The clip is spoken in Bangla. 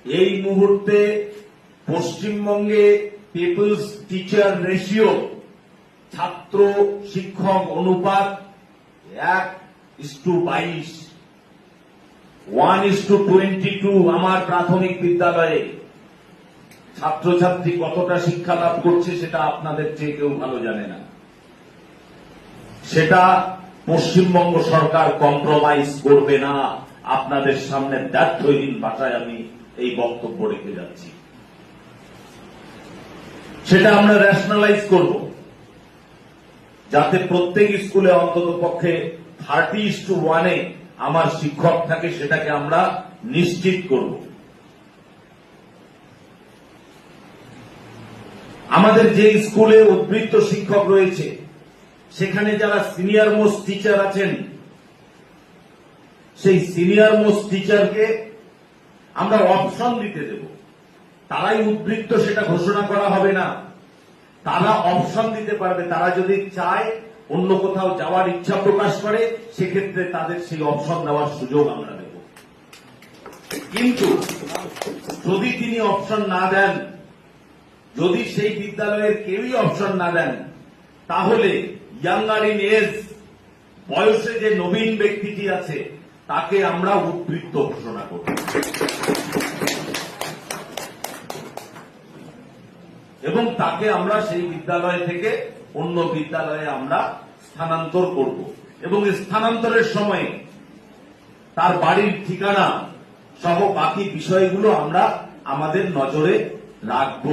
এই মুহূর্তে পশ্চিমবঙ্গে পিপলস টিচার রেশিও, ছাত্র শিক্ষক অনুপাত 1:22, 1:22। আমার প্রাথমিক বিদ্যালয়ে ছাত্রছাত্রী কতটা শিক্ষা লাভ করছে সেটা আপনাদের চেয়ে কেউ ভালো জানে না। সেটা পশ্চিমবঙ্গ সরকার কম্প্রোমাইজ করবে না। আপনাদের সামনে ব্যর্থহীন ভাষায় আমি এই বক্তব্য রেখে যাচ্ছি। সেটা আমরা রেশনালাইজ করব, যাতে প্রত্যেক স্কুলে অন্তত পক্ষে 30:1 আমার শিক্ষক থাকে, সেটাকে আমরা নিশ্চিত করব। আমাদের যে স্কুলে উদ্বৃত্ত শিক্ষক রয়েছে, সেখানে যারা সিনিয়র মোস্ট টিচার আছেন, সেই সিনিয়র মোস্ট টিচারকে আমরা অপশন দিতে দেব। তারাই উদ্বৃত্ত সেটা ঘোষণা করা হবে না, তারা অপশন দিতে পারবে। তারা যদি চায় অন্য কোথাও যাওয়ার ইচ্ছা প্রকাশ করে, সেক্ষেত্রে তাদের সেই অপশন দেওয়ার সুযোগ আমরা দেব। কিন্তু যদি তিনি অপশন না দেন, যদি সেই বিদ্যালয়ের কেউই অপশন না দেন, তাহলে ইয়াঙ্গার ইন এজ, বয়সে যে নবীন ব্যক্তিটি আছে, তাকে আমরা উদ্বৃত্ত ঘোষণা করব এবং তাকে আমরা সেই বিদ্যালয় থেকে অন্য বিদ্যালয়ে আমরা স্থানান্তর করব এবং স্থানান্তরের সময় তার বাড়ির ঠিকানা সহ বাকি বিষয়গুলো আমরা আমাদের নজরে রাখব।